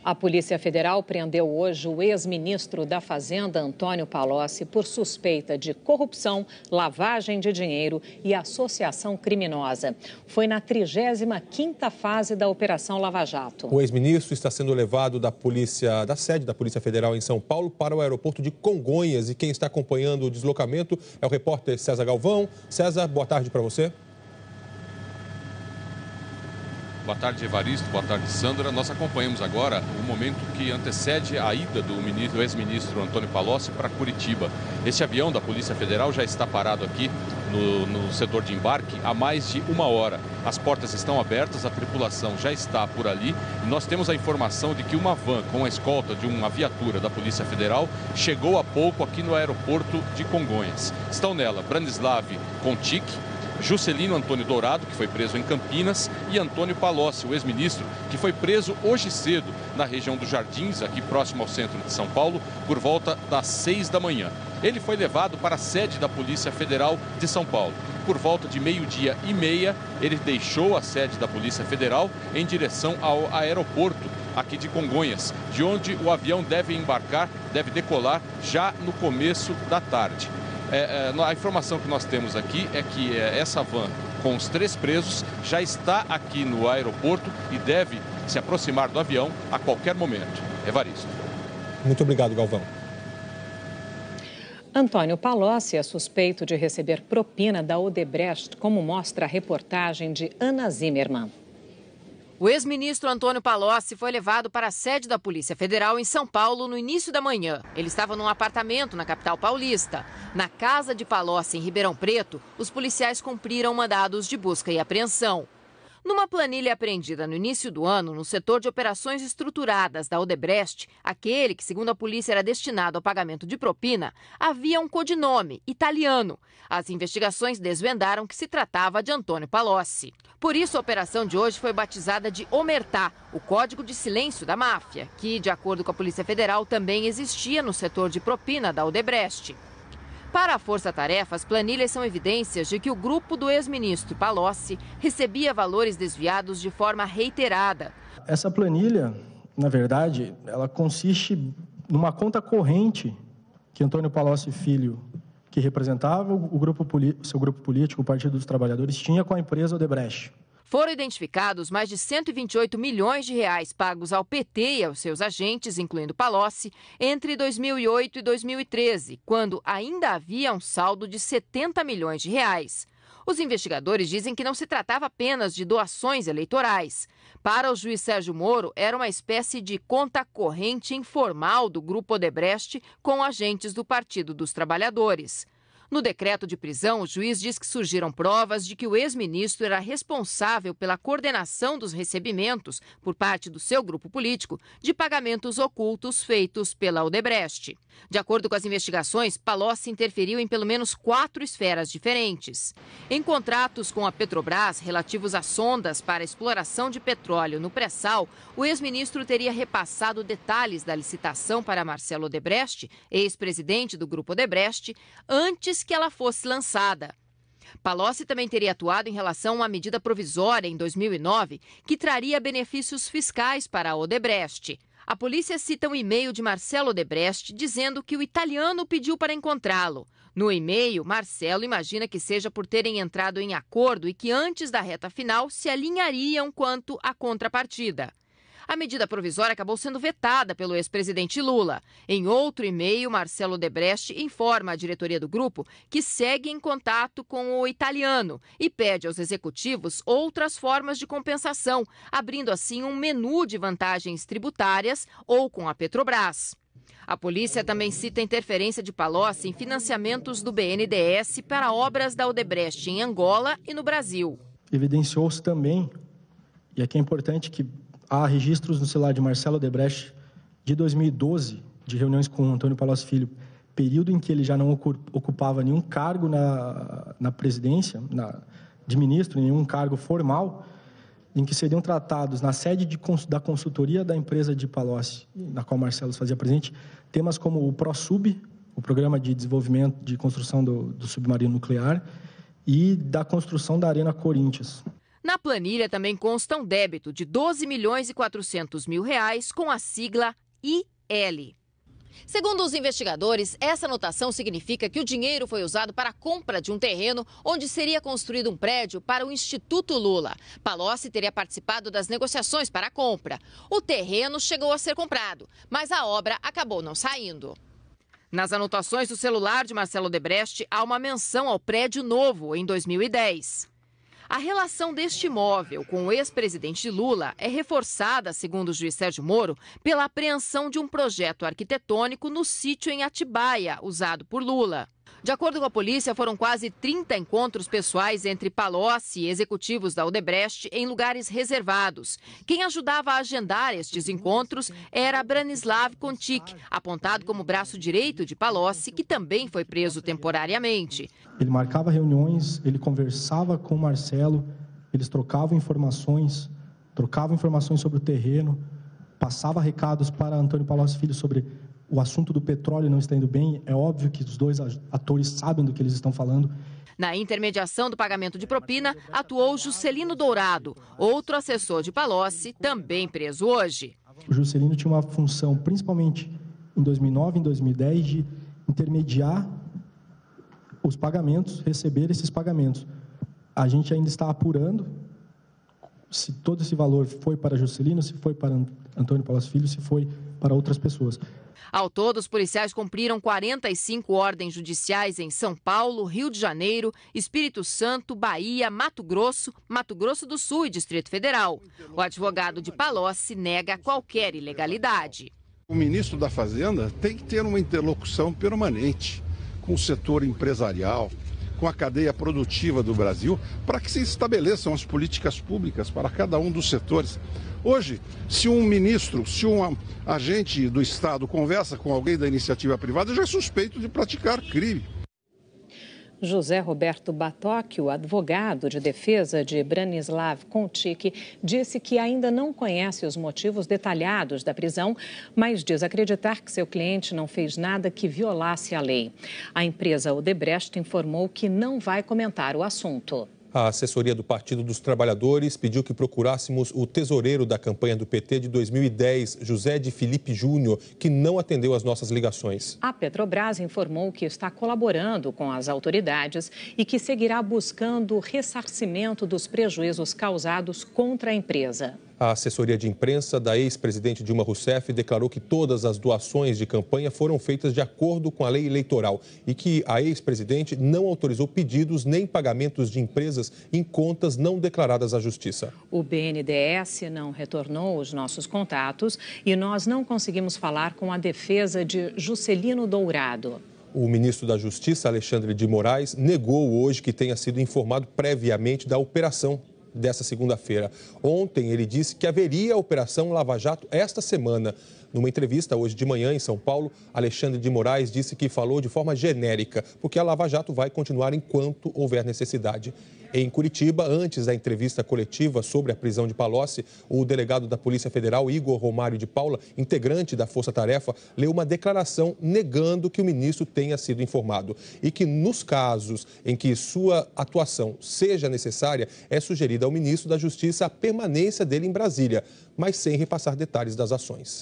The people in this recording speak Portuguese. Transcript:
A Polícia Federal prendeu hoje o ex-ministro da Fazenda, Antônio Palocci, por suspeita de corrupção, lavagem de dinheiro e associação criminosa. Foi na 35ª fase da Operação Lava Jato. O ex-ministro está sendo levado da sede da Polícia Federal em São Paulo para o aeroporto de Congonhas. E quem está acompanhando o deslocamento é o repórter César Galvão. César, boa tarde para você. Boa tarde, Evaristo. Boa tarde, Sandra. Nós acompanhamos agora o momento que antecede a ida do ex-ministro Antônio Palocci para Curitiba. Esse avião da Polícia Federal já está parado aqui no setor de embarque há mais de 1 hora. As portas estão abertas, a tripulação já está por ali. E nós temos a informação de que uma van com a escolta de uma viatura da Polícia Federal chegou há pouco aqui no aeroporto de Congonhas. Estão nela Branislav Contic, Juscelino Antônio Dourado, que foi preso em Campinas, e Antônio Palocci, o ex-ministro, que foi preso hoje cedo na região dos Jardins, aqui próximo ao centro de São Paulo, por volta das 6 da manhã. Ele foi levado para a sede da Polícia Federal de São Paulo. Por volta de 12h30, ele deixou a sede da Polícia Federal em direção ao aeroporto aqui de Congonhas, de onde o avião deve decolar já no começo da tarde. A informação que nós temos aqui é que essa van com os 3 presos já está aqui no aeroporto e deve se aproximar do avião a qualquer momento. Evaristo. Muito obrigado, Galvão. Antônio Palocci é suspeito de receber propina da Odebrecht, como mostra a reportagem de Ana Zimmermann. O ex-ministro Antônio Palocci foi levado para a sede da Polícia Federal em São Paulo no início da manhã. Ele estava num apartamento na capital paulista. Na casa de Palocci, em Ribeirão Preto, os policiais cumpriram mandados de busca e apreensão. Numa planilha apreendida no início do ano, no setor de operações estruturadas da Odebrecht, aquele que, segundo a polícia, era destinado ao pagamento de propina, havia um codinome, italiano. As investigações desvendaram que se tratava de Antônio Palocci. Por isso, a operação de hoje foi batizada de Omertá, o código de silêncio da máfia, que, de acordo com a Polícia Federal, também existia no setor de propina da Odebrecht. Para a Força Tarefa, as planilhas são evidências de que o grupo do ex-ministro Palocci recebia valores desviados de forma reiterada. Essa planilha, na verdade, ela consiste numa conta corrente que Antônio Palocci Filho, que representava seu grupo político, o Partido dos Trabalhadores, tinha com a empresa Odebrecht. Foram identificados mais de 128 milhões de reais pagos ao PT e aos seus agentes, incluindo Palocci, entre 2008 e 2013, quando ainda havia um saldo de 70 milhões de reais. Os investigadores dizem que não se tratava apenas de doações eleitorais. Para o juiz Sérgio Moro, era uma espécie de conta corrente informal do grupo Odebrecht com agentes do Partido dos Trabalhadores. No decreto de prisão, o juiz diz que surgiram provas de que o ex-ministro era responsável pela coordenação dos recebimentos, por parte do seu grupo político, de pagamentos ocultos feitos pela Odebrecht. De acordo com as investigações, Palocci interferiu em pelo menos 4 esferas diferentes. Em contratos com a Petrobras relativos a sondas para a exploração de petróleo no pré-sal, o ex-ministro teria repassado detalhes da licitação para Marcelo Odebrecht, ex-presidente do grupo Odebrecht, antes que ela fosse lançada. Palocci também teria atuado em relação a uma medida provisória em 2009 que traria benefícios fiscais para a Odebrecht. A polícia cita um e-mail de Marcelo Odebrecht dizendo que o italiano pediu para encontrá-lo. No e-mail, Marcelo imagina que seja por terem entrado em acordo e que antes da reta final se alinhariam quanto à contrapartida. A medida provisória acabou sendo vetada pelo ex-presidente Lula. Em outro e-mail, Marcelo Odebrecht informa a diretoria do grupo que segue em contato com o italiano e pede aos executivos outras formas de compensação, abrindo assim um menu de vantagens tributárias ou com a Petrobras. A polícia também cita a interferência de Palocci em financiamentos do BNDES para obras da Odebrecht em Angola e no Brasil. Evidenciou-se também, e aqui é importante que há registros no celular de Marcelo Odebrecht de 2012, de reuniões com Antônio Palocci Filho, período em que ele já não ocupava nenhum cargo na presidência, de ministro, nenhum cargo formal, em que seriam tratados na sede da consultoria da empresa de Palocci, na qual Marcelo fazia presente, temas como o ProSub, o Programa de Desenvolvimento de Construção do Submarino Nuclear, e da construção da Arena Corinthians. Na planilha também consta um débito de R$ 12.400.000 com a sigla IL. Segundo os investigadores, essa anotação significa que o dinheiro foi usado para a compra de um terreno onde seria construído um prédio para o Instituto Lula. Palocci teria participado das negociações para a compra. O terreno chegou a ser comprado, mas a obra acabou não saindo. Nas anotações do celular de Marcelo Odebrecht, há uma menção ao prédio novo em 2010. A relação deste imóvel com o ex-presidente Lula é reforçada, segundo o juiz Sérgio Moro, pela apreensão de um projeto arquitetônico no sítio em Atibaia, usado por Lula. De acordo com a polícia, foram quase 30 encontros pessoais entre Palocci e executivos da Odebrecht em lugares reservados. Quem ajudava a agendar estes encontros era Branislav Kontik, apontado como braço direito de Palocci, que também foi preso temporariamente. Ele marcava reuniões, ele conversava com o Marcelo, eles trocavam informações sobre o terreno, passava recados para Antônio Palocci Filho sobre o assunto do petróleo não está indo bem. É óbvio que os dois atores sabem do que eles estão falando. Na intermediação do pagamento de propina, atuou Juscelino Dourado, outro assessor de Palocci, também preso hoje. O Juscelino tinha uma função, principalmente em 2009 e em 2010, de intermediar os pagamentos, receber esses pagamentos. A gente ainda está apurando se todo esse valor foi para Juscelino, se foi para Antônio Palocci Filho, se foi para outras pessoas. Ao todo, os policiais cumpriram 45 ordens judiciais em São Paulo, Rio de Janeiro, Espírito Santo, Bahia, Mato Grosso do Sul e Distrito Federal. O advogado de Palocci nega qualquer ilegalidade. O ministro da Fazenda tem que ter uma interlocução permanente com o setor empresarial, com a cadeia produtiva do Brasil, para que se estabeleçam as políticas públicas para cada um dos setores. Hoje, se um ministro, se um agente do Estado conversa com alguém da iniciativa privada, já é suspeito de praticar crime. José Roberto Batoc, o advogado de defesa de Branislav Kontik, disse que ainda não conhece os motivos detalhados da prisão, mas diz acreditar que seu cliente não fez nada que violasse a lei. A empresa Odebrecht informou que não vai comentar o assunto. A assessoria do Partido dos Trabalhadores pediu que procurássemos o tesoureiro da campanha do PT de 2010, José de Filipe Júnior, que não atendeu às nossas ligações. A Petrobras informou que está colaborando com as autoridades e que seguirá buscando o ressarcimento dos prejuízos causados contra a empresa. A assessoria de imprensa da ex-presidente Dilma Rousseff declarou que todas as doações de campanha foram feitas de acordo com a lei eleitoral e que a ex-presidente não autorizou pedidos nem pagamentos de empresas em contas não declaradas à Justiça. O BNDES não retornou os nossos contatos e nós não conseguimos falar com a defesa de Juscelino Dourado. O ministro da Justiça, Alexandre de Moraes, negou hoje que tenha sido informado previamente da operação dessa segunda-feira. Ontem, ele disse que haveria a Operação Lava Jato esta semana. Numa entrevista hoje de manhã em São Paulo, Alexandre de Moraes disse que falou de forma genérica, porque a Lava Jato vai continuar enquanto houver necessidade. Em Curitiba, antes da entrevista coletiva sobre a prisão de Palocci, o delegado da Polícia Federal, Igor Romário de Paula, integrante da Força Tarefa, leu uma declaração negando que o ministro tenha sido informado e que, nos casos em que sua atuação seja necessária, é sugerida ao ministro da Justiça a permanência dele em Brasília, mas sem repassar detalhes das ações.